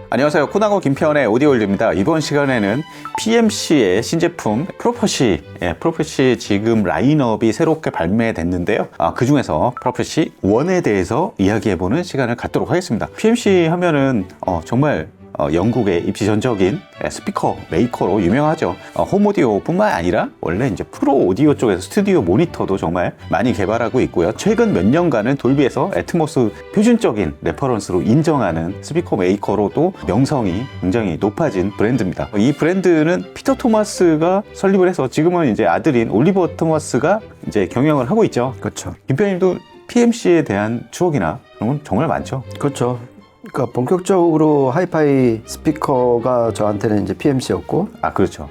안녕하세요. 코나고 김태원의 오디오일드입니다. 이번 시간에는 PMC의 신제품 프로퍼시, 프로퍼시 지금 라인업이 새롭게 발매됐는데요. 그 중에서 프로퍼시 1에 대해서 이야기해보는 시간을 갖도록 하겠습니다. PMC 하면은 정말 영국의 입지전적인 스피커 메이커로 유명하죠. 홈 오디오 뿐만 아니라 원래 이제 프로 오디오 쪽에서 스튜디오 모니터도 정말 많이 개발하고 있고요. 최근 몇 년간은 돌비에서 애트모스 표준적인 레퍼런스로 인정하는 스피커 메이커로도 명성이 굉장히 높아진 브랜드입니다. 이 브랜드는 피터 토마스가 설립을 해서 지금은 이제 아들인 올리버 토마스가 이제 경영을 하고 있죠. 그렇죠. 김편님도 PMC에 대한 추억이나 그런 건 정말 많죠. 그렇죠. 그러니까 본격적으로 하이파이 스피커가 저한테는 이제 PMC였고, 그렇죠.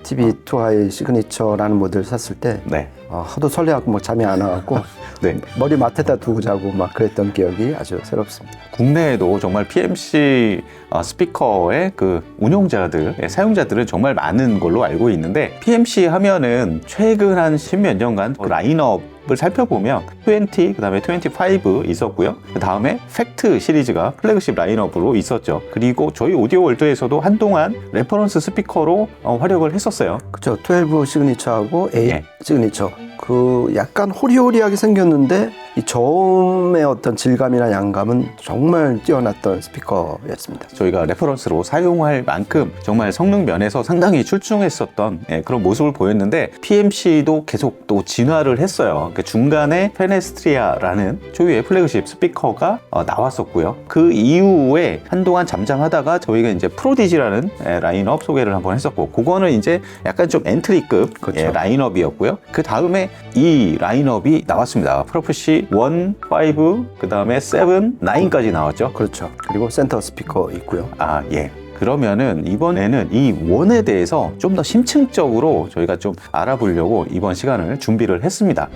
TV 투하이 시그니처라는 모델을 샀을 때, 네. 하도 설레갖고 막 잠이 안 와갖고, 네. 머리 맡에다 두고 자고 막 그랬던 기억이 아주 새롭습니다. 국내에도 정말 PMC 스피커의 그 운용자들, 사용자들은 정말 많은 걸로 알고 있는데, PMC 하면은 최근 한 10몇 년간 라인업을 살펴보면 20, 그 다음에 25 있었고요. 그 다음에 팩트 시리즈가 플래그십 라인업으로 있었죠. 그리고 저희 오디오 월드에서도 한동안 레퍼런스 스피커로 활약을 했었어요. 그렇죠. 12 시그니처하고 8 예. 시그니처. 그 약간 호리호리하게 생겼는데 이 저음의 어떤 질감이나 양감은 정말 뛰어났던 스피커였습니다. 저희가 레퍼런스로 사용할 만큼 정말 성능 면에서 상당히 출중했었던 그런 모습을 보였는데, PMC도 계속 또 진화를 했어요. 그 중간에 페네스트리아라는 초유의 플래그십 스피커가 나왔었고요. 그 이후에 한동안 잠잠하다가 저희가 이제 프로디지라는 라인업 소개를 한번 했었고, 그거는 이제 약간 좀 엔트리급 그렇죠. 라인업이었고요. 그 다음에 이 라인업이 나왔습니다. 프로퍼시 1, 5, 그 다음에 7, 9까지 나왔죠. 그렇죠. 그리고 센터 스피커 있고요. 예. 그러면은 이번에는 이 원에 대해서 좀 더 심층적으로 저희가 좀 알아보려고 이번 시간을 준비를 했습니다.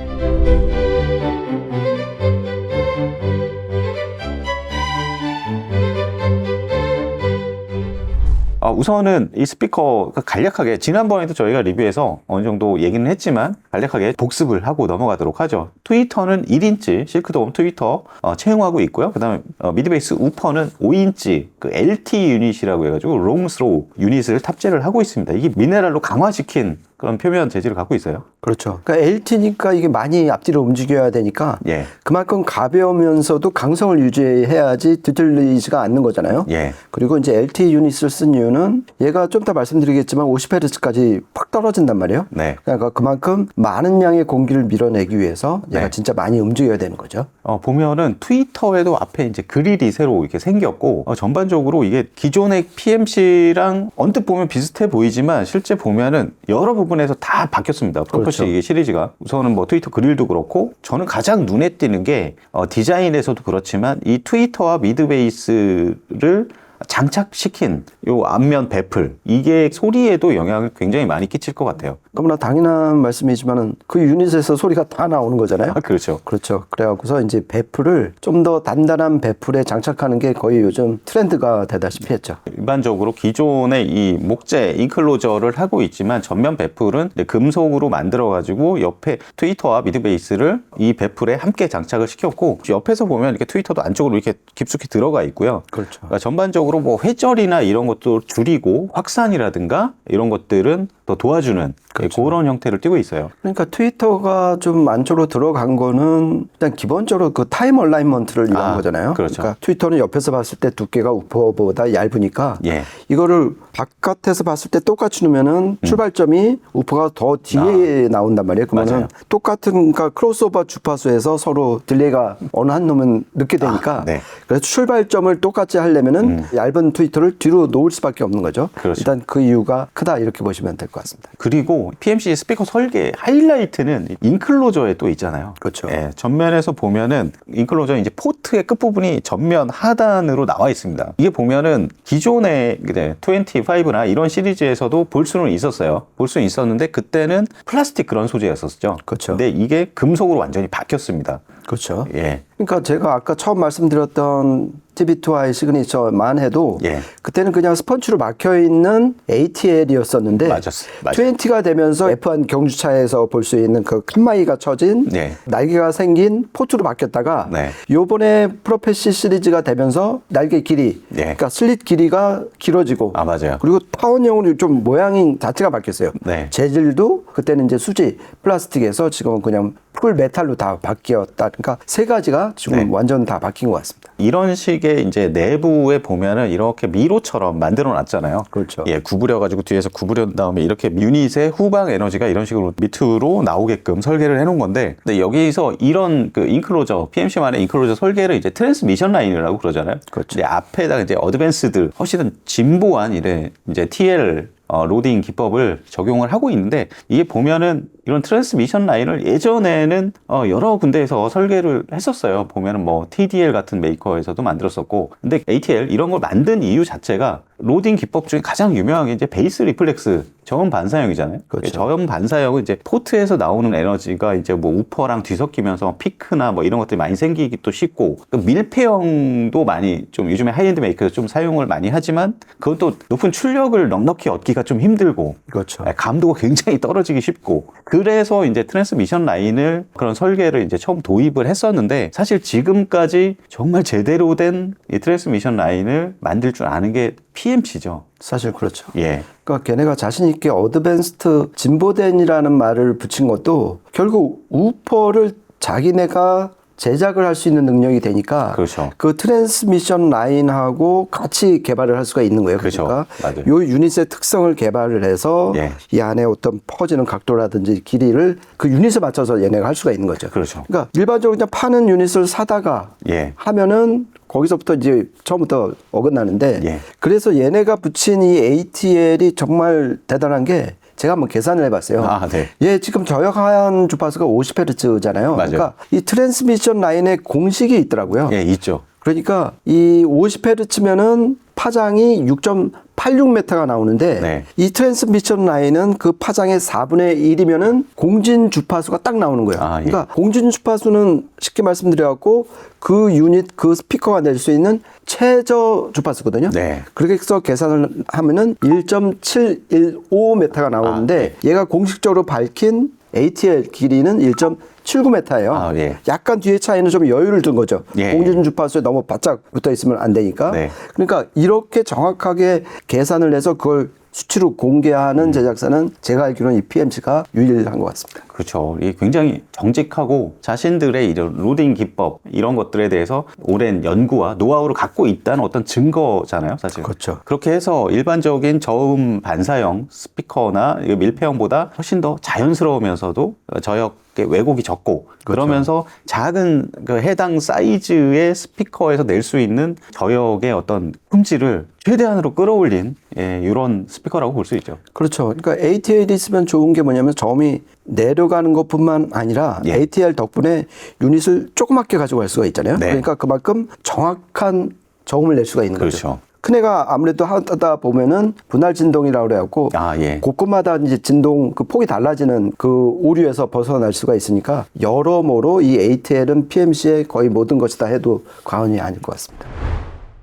우선은 이 스피커 간략하게 지난번에도 저희가 리뷰해서 어느 정도 얘기는 했지만 간략하게 복습을 하고 넘어가도록 하죠. 트위터는 1인치 실크돔 트위터 채용하고 있고요. 그 다음에 미드베이스 우퍼는 5인치 그 LT 유닛이라고 해가지고 롱스로우 유닛을 탑재를 하고 있습니다. 이게 미네랄로 강화시킨 그런 표면 재질을 갖고 있어요. 그렇죠. 그러니까 LT니까 이게 많이 앞뒤로 움직여야 되니까 그만큼 가벼우면서도 강성을 유지해야지 뒤틀리지가 않는 거잖아요. 그리고 이제 LT 유닛을 쓴 이유는 얘가 좀 이따 말씀드리겠지만 50Hz까지 팍 떨어진단 말이에요. 그러니까 그만큼 많은 양의 공기를 밀어내기 위해서 얘가 진짜 많이 움직여야 되는 거죠. 보면은 트위터에도 앞에 이제 그릴이 새로 이렇게 생겼고, 전반적으로 이게 기존의 PMC랑 언뜻 보면 비슷해 보이지만 실제 보면은 여러 부분에서 다 바뀌었습니다. 프로퍼시 그렇죠. 시리즈가 우선은 뭐 트위터 그릴도 그렇고, 저는 가장 눈에 띄는 게 디자인에서도 그렇지만 이 트위터와 미드베이스를 장착시킨 요 앞면 배플, 이게 소리에도 영향을 굉장히 많이 끼칠 것 같아요. 너무나 당연한 말씀이지만은 그 유닛에서 소리가 다 나오는 거잖아요. 그렇죠. 그렇죠. 그래갖고서 이제 배플을 좀 더 단단한 배플에 장착하는 게 거의 요즘 트렌드가 되다시피 했죠. 일반적으로 기존의 이 목재 인클로저를 하고 있지만 전면 배플은 금속으로 만들어가지고 옆에 트위터와 미드베이스를 이 배플에 함께 장착을 시켰고, 옆에서 보면 이렇게 트위터도 안쪽으로 이렇게 깊숙이 들어가 있고요. 그렇죠. 그러니까 전반적으로 뭐 회절이나 이런 것도 줄이고 확산이라든가 이런 것들은 더 도와주는 그렇죠. 그런 형태를 띠고 있어요. 그러니까 트위터가 좀 안쪽으로 들어간 거는 일단 기본적으로 그 타임 얼라인먼트를 위한 거잖아요. 그렇죠. 그러니까 트위터는 옆에서 봤을 때 두께가 우퍼보다 얇으니까 이거를 바깥에서 봤을 때 똑같이 놓으면은 출발점이 우퍼가 더 뒤에 나온단 말이에요. 그러면은 똑같은, 그러니까 크로스오버 주파수에서 서로 딜레이가 어느 한 놈은 늦게 되니까 그래서 출발점을 똑같이 하려면은 얇은 트위터를 뒤로 놓을 수밖에 없는 거죠. 그렇죠. 일단 그 이유가 크다 이렇게 보시면 될 것 같습니다. 그리고 PMC 스피커 설계 하이라이트는 인클로저에 또 있잖아요. 그렇죠. 전면에서 보면은 인클로저 이제 포트의 끝부분이 전면 하단으로 나와 있습니다. 이게 보면은 기존의 25나 이런 시리즈에서도 볼 수는 있었어요. 볼 수는 있었는데 그때는 플라스틱 그런 소재였었죠. 그렇죠. 근데 이게 금속으로 완전히 바뀌었습니다. 그렇죠. 예. 그러니까 제가 아까 처음 말씀드렸던 TB2i 시그니처만 해도 예. 그때는 그냥 스펀지로 막혀 있는 ATL이었었는데 맞아요. 20가 되면서 F1 경주차에서 볼 수 있는 그 칸마이가 쳐진 네. 날개가 생긴 포트로 바뀌었다가 네. 요번에 프로페시 시리즈가 되면서 날개 길이 네. 그러니까 슬릿 길이가 길어지고 아, 맞아요. 그리고 타원형으로 좀 모양이 자체가 바뀌었어요. 네. 재질도 그때는 이제 수지 플라스틱에서 지금은 그냥 풀 메탈로 다 바뀌었다. 그러니까 세 가지가 지금 네. 완전 다 바뀐 것 같습니다. 이런 식의 이제 내부에 보면은 이렇게 미로처럼 만들어 놨잖아요. 그렇죠. 예, 구부려 가지고 뒤에서 구부린 다음에 이렇게 유닛의 후방 에너지가 이런 식으로 밑으로 나오게끔 설계를 해 놓은 건데, 근데 여기서 이런 그 인클로저, PMC만의 인클로저 설계를 이제 트랜스미션 라인이라고 그러잖아요. 그렇죠. 근데 앞에다 이제 어드밴스드 훨씬 진보한 이제 TL 로딩 기법을 적용을 하고 있는데, 이게 보면은 이런 트랜스미션 라인을 예전에는 여러 군데에서 설계를 했었어요. 보면은 뭐 TDL 같은 메이커에서도 만들었었고, 근데 ATL 이런 걸 만든 이유 자체가 로딩 기법 중에 가장 유명한 게 이제 베이스 리플렉스 저음 반사형이잖아요. 그렇죠. 저음 반사형은 이제 포트에서 나오는 에너지가 이제 뭐 우퍼랑 뒤섞이면서 피크나 뭐 이런 것들이 많이 생기기도 쉽고, 그 밀폐형도 많이 좀 요즘에 하이엔드 메이커에서 좀 사용을 많이 하지만 그건 또 높은 출력을 넉넉히 얻기가 좀 힘들고, 그렇죠. 감도가 굉장히 떨어지기 쉽고, 그래서 이제 트랜스미션 라인을 그런 설계를 이제 처음 도입을 했었는데, 사실 지금까지 정말 제대로 된 이 트랜스미션 라인을 만들 줄 아는 게 PMC죠. 사실 그렇죠. 예. 그러니까 걔네가 자신 있게 어드밴스트 진보된이라는 말을 붙인 것도 결국 우퍼를 자기네가 제작을 할 수 있는 능력이 되니까 그렇죠. 그 트랜스미션 라인하고 같이 개발을 할 수가 있는 거예요. 그렇죠. 그러니까 맞아요. 요 유닛의 특성을 개발을 해서 예. 이 안에 어떤 퍼지는 각도라든지 길이를 그 유닛에 맞춰서 얘네가 할 수가 있는 거죠. 그렇죠. 그러니까 일반적으로 그냥 파는 유닛을 사다가 예. 하면은 거기서부터 이제 처음부터 어긋나는데 예. 그래서 얘네가 붙인 이 ATL이 정말 대단한 게 제가 한번 계산을 해봤어요. 아, 네. 얘 지금 저역하얀 주파수가 50Hz잖아요. 맞아요. 그러니까 이 트랜스미션 라인에 공식이 있더라고요. 예, 있죠. 그러니까 이 50Hz면은 파장이 6.86m가 나오는데 네. 이 트랜스미션 라인은 그 파장의 4분의 1이면은 공진 주파수가 딱 나오는 거예요. 아, 예. 그러니까 공진 주파수는 쉽게 말씀드려갖고 그 유닛 그 스피커가 낼 수 있는 최저 주파수거든요. 네. 그렇게 해서 계산을 하면은 1.715m가 나오는데 얘가 공식적으로 밝힌 ATL 길이는 1.79m예요. 아, 예. 약간 뒤에 차이는 좀 여유를 둔 거죠. 예. 공진 주파수에 너무 바짝 붙어 있으면 안 되니까. 네. 그러니까 이렇게 정확하게 계산을 해서 그걸 수치로 공개하는 제작사는 제가 알기로는 이 PMC가 유일한 것 같습니다. 그렇죠. 이 굉장히 정직하고 자신들의 이런 로딩 기법 이런 것들에 대해서 오랜 연구와 노하우를 갖고 있다는 어떤 증거잖아요, 사실. 그렇죠. 그렇게 해서 일반적인 저음 반사형 스피커나 밀폐형보다 훨씬 더 자연스러우면서도 저역 왜곡이 적고, 그러면서 작은 그 해당 사이즈의 스피커에서 낼 수 있는 저역의 어떤 품질을 최대한으로 끌어올린 이런 스피커라고 볼 수 있죠. 그렇죠. 그러니까 ATL이 있으면 좋은 게 뭐냐면 저음이 내려가는 것뿐만 아니라 예. ATL 덕분에 유닛을 조그맣게 가져갈 수가 있잖아요. 네. 그러니까 그만큼 정확한 저음을 낼 수가 있는 거죠. 그렇죠. 큰 애가 아무래도 하다 보면은 분할 진동이라고 그래갖고 아, 예. 곳곳마다 이제 진동 그 폭이 달라지는 그 오류에서 벗어날 수가 있으니까 여러모로 이 ATL은 PMC의 거의 모든 것이다 해도 과언이 아닐 것 같습니다.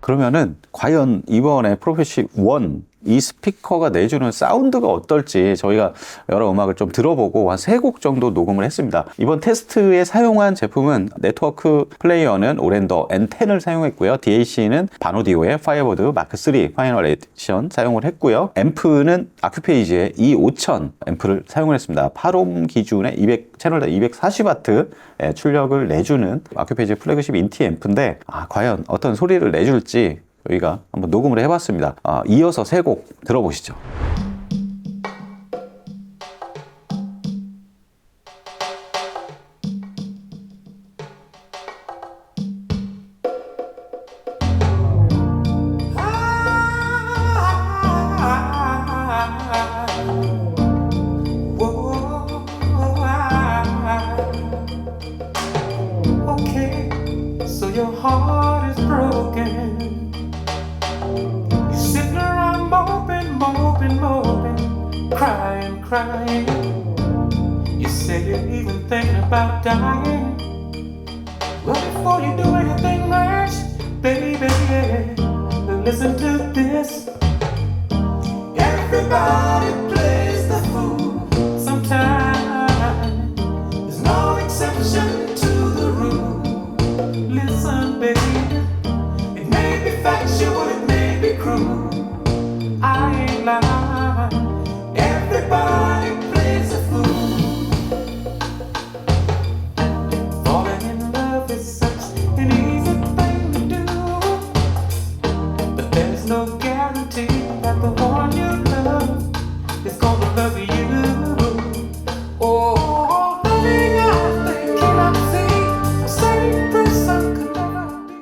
그러면은 과연 이번에 프로페시 1 이 스피커가 내주는 사운드가 어떨지 저희가 여러 음악을 좀 들어보고 한 3곡 정도 녹음을 했습니다. 이번 테스트에 사용한 제품은 네트워크 플레이어는 오랜더 N10을 사용했고요. DAC는 바노디오의 파이어보드 마크 3 파이널 에디션 사용을 했고요. 앰프는 아큐페이지의 E5000 앰프를 사용을 했습니다. 8옴 기준의 200 240W 출력을 내주는 아큐페이지 플래그십 인티 앰프인데, 과연 어떤 소리를 내줄지 저희가 한번 녹음을 해봤습니다. 이어서 3곡 들어보시죠. Okay, so your heart is broken. You're sitting around moping, crying. You say you're even thinking about dying. before you do anything rash, baby, listen to this. Everybody plays the fool sometimes. There's no exception to the rule. Listen, baby, it may be factual, it may be cruel. I ain't lying. Everybody plays a fool. Falling in love is such an easy thing to do, but there's no guarantee that the one you love is gonna love you. Oh, loving eyes they cannot see, a same person could never be.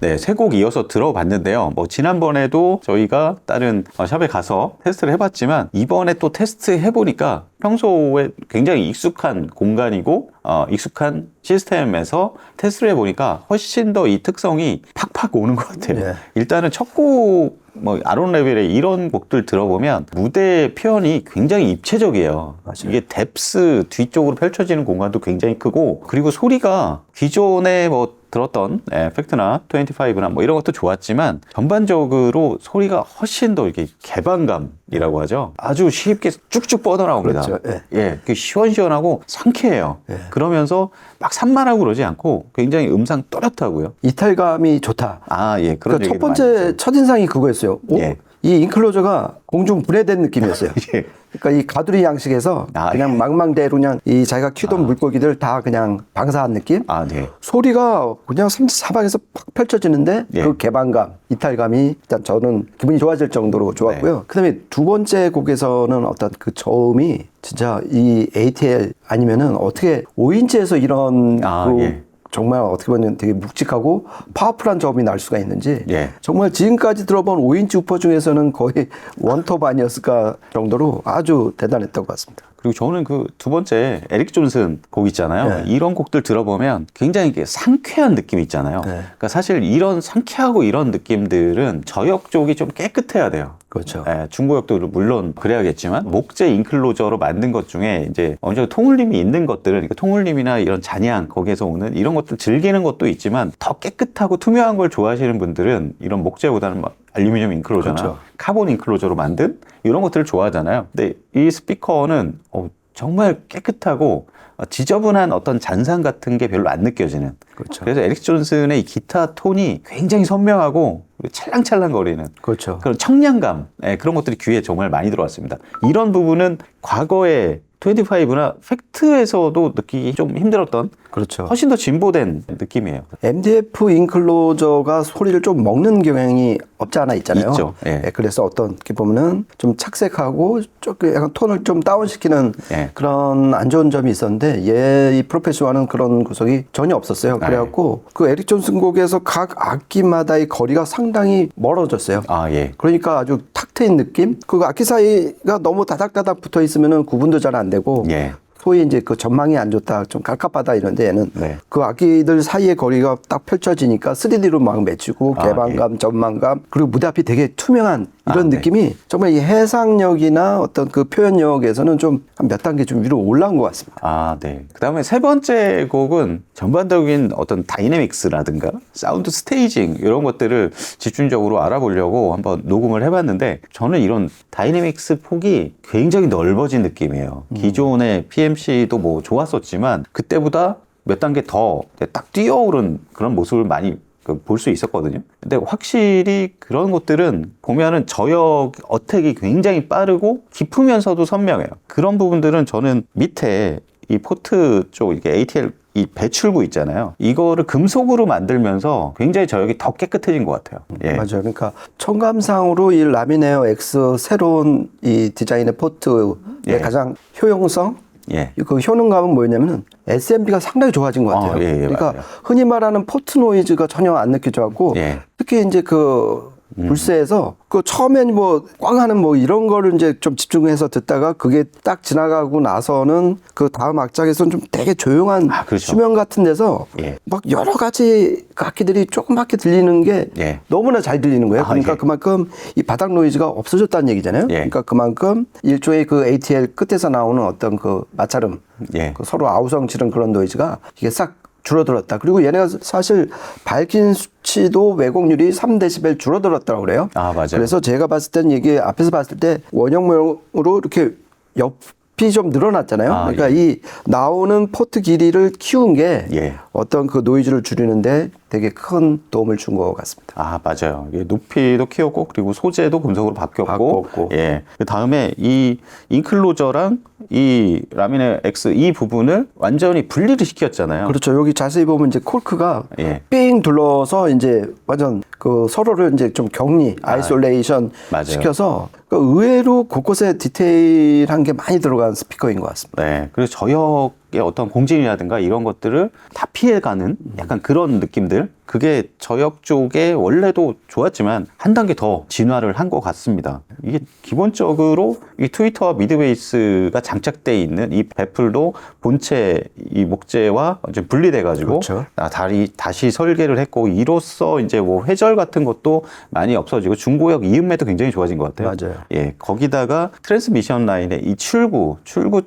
네, 세 곡 이어서 들어봤는데요. 뭐 지난번에도 저희가 다른 샵에 가서 테스트를 해봤지만 이번에 또 테스트 해보니까 평소에 굉장히 익숙한 공간이고 익숙한 시스템에서 테스트를 해보니까 훨씬 더 이 특성이 팍팍 오는 것 같아요. 네. 일단은 첫 곡 뭐 아론 레빌의 이런 곡들 들어보면 무대 표현이 굉장히 입체적이에요. 맞아요. 이게 뎁스 뒤쪽으로 펼쳐지는 공간도 굉장히 크고, 그리고 소리가 기존에 뭐 들었던 팩트나 25나 뭐 이런 것도 좋았지만 전반적으로 소리가 훨씬 더 이렇게 개방감이라고 하죠. 아주 쉽게 쭉쭉 뻗어나옵니다. 그렇죠. 예. 예, 그 시원시원하고 상쾌해요. 예. 그러면서 막 산만하고 그러지 않고 굉장히 음상 또렷하고요. 이탈감이 좋다. 아, 예, 그런 그러니까 얘기를 첫 번째 첫인상이 그거였어요. 오, 예. 이 인클로저가 공중 분해된 느낌이었어요. 예. 그러니까 이 가두리 양식에서 아, 그냥 예. 망망대로 그냥 이 자기가 키우던 물고기들 다 그냥 방사한 느낌. 아, 네. 소리가 그냥 사방에서 팍 펼쳐지는데 예. 그 개방감, 이탈감이 일단 저는 기분이 좋아질 정도로 좋았고요. 네. 그다음에 두 번째 곡에서는 어떤 그 저음이 진짜 이 ATL 아니면은 어떻게 5인치에서 이런 아, 그 예. 정말 어떻게 보면 되게 묵직하고 파워풀한 저음이 날 수가 있는지 예. 정말 지금까지 들어본 5인치 우퍼 중에서는 거의 원톱 아니었을까 정도로 아주 대단했던 것 같습니다. 그리고 저는 그 두 번째 에릭 존슨 곡 있잖아요. 네. 이런 곡들 들어보면 굉장히 이게 상쾌한 느낌이 있잖아요. 네. 그러니까 사실 이런 상쾌하고 이런 느낌들은 저역 쪽이 좀 깨끗해야 돼요. 그렇죠. 예, 중고역도 물론 그래야겠지만 목재 인클로저로 만든 것 중에 이제 어느 정도 통울림이 있는 것들은 그러니까 통울림이나 이런 잔향 거기에서 오는 이런 것들 즐기는 것도 있지만 더 깨끗하고 투명한 걸 좋아하시는 분들은 이런 목재보다는 막 알루미늄 인클로저나 그렇죠. 카본 인클로저로 만든 이런 것들을 좋아하잖아요. 근데 이 스피커는 정말 깨끗하고 지저분한 어떤 잔상 같은 게 별로 안 느껴지는. 그렇죠. 그래서 에릭 존슨의 이 기타 톤이 굉장히 선명하고 찰랑찰랑거리는 그렇죠. 그런 청량감, 그런 것들이 귀에 정말 많이 들어왔습니다. 이런 부분은 과거에 25나 팩트에서도 느끼기 좀 힘들었던 그렇죠. 훨씬 더 진보된 느낌이에요. MDF 인클로저가 소리를 좀 먹는 경향이 없지 않아 있잖아요. 있죠. 예. 그래서 어떻게 보면은 좀 착색하고 조금 약간 톤을 좀 다운시키는 예. 그런 안 좋은 점이 있었는데 이 프로페시와는 그런 구석이 전혀 없었어요. 그래갖고 그 에릭 존슨 곡에서 각 악기마다의 거리가 상당히 멀어졌어요. 아, 예. 그러니까 아주 탁 트인 느낌? 그 악기 사이가 너무 다닥다닥 붙어 있으면은 구분도 잘 안 되고 예. 소위 이제 그 전망이 안 좋다, 좀 갑갑하다 이런데 얘는 네. 그 악기들 사이의 거리가 딱 펼쳐지니까 3D로 막 맺히고 개방감, 전망감 그리고 무대 앞이 되게 투명한 이런 네. 느낌이 정말 이 해상력이나 어떤 그 표현력에서는 좀 한 몇 단계 좀 위로 올라온 것 같습니다. 아, 네. 그 다음에 세 번째 곡은 전반적인 어떤 다이내믹스라든가 사운드 스테이징 이런 것들을 집중적으로 알아보려고 한번 녹음을 해봤는데 저는 이런 다이내믹스 폭이 굉장히 넓어진 느낌이에요. 기존의 PMC도 뭐 좋았었지만 그때보다 몇 단계 더 딱 뛰어오른 그런 모습을 많이 볼 수 있었거든요. 근데 확실히 그런 것들은 보면은 저역 어택이 굉장히 빠르고 깊으면서도 선명해요. 그런 부분들은 저는 밑에 이 포트 쪽 이게 ATL 이 배출구 있잖아요. 이거를 금속으로 만들면서 굉장히 저역이 더 깨끗해진 것 같아요. 예. 맞아요. 그러니까 청감상으로 이 라미네어 X 새로운 이 디자인의 포트의 예. 가장 효용성 예. 그 효능감은 뭐였냐면은 SMP가 상당히 좋아진 것 같아요. 예, 그러니까 맞아요. 흔히 말하는 포트 노이즈가 전혀 안 느껴져갖고 예. 특히 이제 그 불세에서 그 처음엔 뭐 꽝하는 뭐 이런 거를 이제 좀 집중해서 듣다가 그게 딱 지나가고 나서는 그 다음 악장에서는 좀 되게 조용한 그렇죠. 수면 같은 데서 예. 막 여러 가지 악기들이 조그맣게 들리는 게 예. 너무나 잘 들리는 거예요. 그러니까 예. 그만큼 이 바닥 노이즈가 없어졌다는 얘기잖아요. 예. 그러니까 그만큼 일종의 그 ATL 끝에서 나오는 어떤 그 마찰음, 예. 그 서로 아우성치는 그런 노이즈가 이게 싹 줄어들었다. 그리고 얘네가 사실 밝힌 수치도 왜곡률이 3dB 줄어들었다고 그래요. 아, 맞아요. 그래서 제가 봤을 때는 이게 앞에서 봤을 때 원형 모형으로 이렇게 옆이 좀 늘어났잖아요. 아, 그러니까 이 나오는 포트 길이를 키운 게 예. 어떤 그 노이즈를 줄이는데 되게 큰 도움을 준 것 같습니다. 아, 맞아요. 이게 높이도 키웠고, 그리고 소재도 금속으로 바뀌었고, 예. 그 다음에 이 인클로저랑 이 라미네 X 이 부분을 완전히 분리를 시켰잖아요. 그렇죠. 여기 자세히 보면 이제 콜크가 예. 삥 둘러서 이제 완전 그 서로를 이제 좀 격리, 아이솔레이션 맞아요. 시켜서 그 의외로 곳곳에 디테일한 게 많이 들어간 스피커인 것 같습니다. 네. 그래서 저역의 어떤 공진이라든가 이런 것들을 다 피해가는 약간 그런 느낌들. 그게 저역 쪽에 원래도 좋았지만 한 단계 더 진화를 한 것 같습니다. 이게 기본적으로 이 트위터와 미드베이스가 장착되어 있는 이 배플도 본체 이 목재와 좀 분리돼가지고 그렇죠. 다시 설계를 했고 이로써 이제 뭐 회절 같은 것도 많이 없어지고 중고역 이음매도 굉장히 좋아진 것 같아요. 맞아요. 예, 거기다가 트랜스미션 라인의 이 출구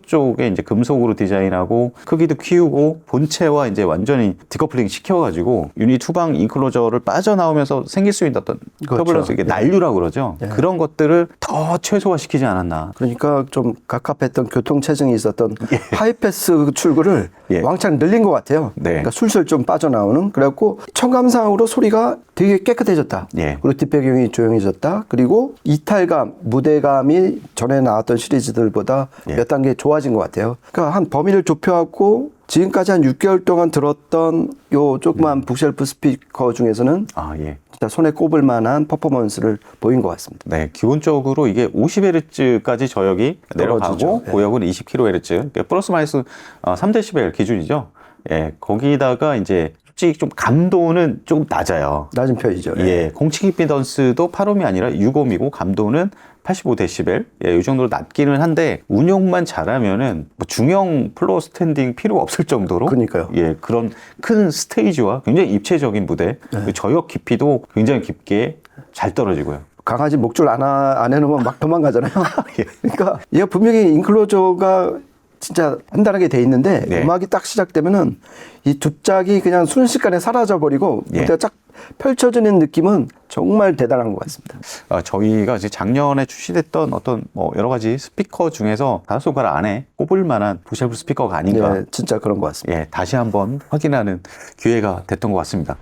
쪽에 이제 금속으로 디자인하고 크기도 키우고 본체와 이제 완전히 디커플링 시켜가지고 유닛 후방 인클로저를 빠져나오면서 생길 수 있는 어떤 그렇죠. 터블런스, 이게 난류라고 그러죠. 예. 그런 것들을 더 최소화시키지 않았나. 그러니까 좀 갑갑했던 교통체증이 있었던 하이패스 출구를 예. 왕창 늘린 것 같아요. 네. 그러니까 술술 좀 빠져나오는. 그래갖고 청감상으로 소리가 되게 깨끗해졌다. 예. 그리고 뒷배경이 조용해졌다. 그리고 이탈감, 무대감이 전에 나왔던 시리즈들보다 예. 몇 단계 좋아진 것 같아요. 그러니까 한 범위를 좁혀갖고 지금까지 한 6개월 동안 들었던 요 조그만 북쉘프 스피커 중에서는 아, 예. 진짜 손에 꼽을 만한 퍼포먼스를 보인 것 같습니다. 네, 기본적으로 이게 50Hz까지 저역이 내려가고 떨어지죠. 예. 고역은 20kHz, 플러스 마이너스 3dB 기준이죠. 예, 거기다가 이제 솔직히 좀 감도는 조금 낮아요. 낮은 편이죠. 예, 공치 임피던스도 8옴이 아니라 6옴이고 감도는 85dB, 예, 이 정도로 낮기는 한데 운용만 잘하면은 뭐 중형 플로어 스탠딩 필요가 없을 정도로 그러니까요. 예, 그런 큰 스테이지와 굉장히 입체적인 무대, 그 저역 깊이도 굉장히 깊게 잘 떨어지고요. 강아지 목줄 안 해놓으면 막 도망가잖아요. 예. 그러니까 얘가 분명히 인클로저가 진짜 단단하게 돼 있는데 네. 음악이 딱 시작되면은 이 두 짝이 그냥 순식간에 사라져 버리고 예. 무대가 쫙 펼쳐지는 느낌은 정말 대단한 것 같습니다. 저희가 이제 작년에 출시됐던 어떤 뭐 여러 가지 스피커 중에서 다섯 손가락 안에 꼽을 만한 부쉘프 스피커가 아닌가. 예, 진짜 그런 것 같습니다. 예, 다시 한번 확인하는 기회가 됐던 것 같습니다.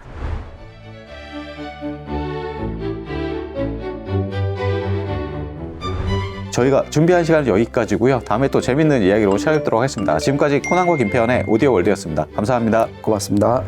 저희가 준비한 시간은 여기까지고요. 다음에 또 재밌는 이야기로 찾아뵙도록 하겠습니다. 지금까지 코난과 김태현의 오디오 월드였습니다. 감사합니다. 고맙습니다.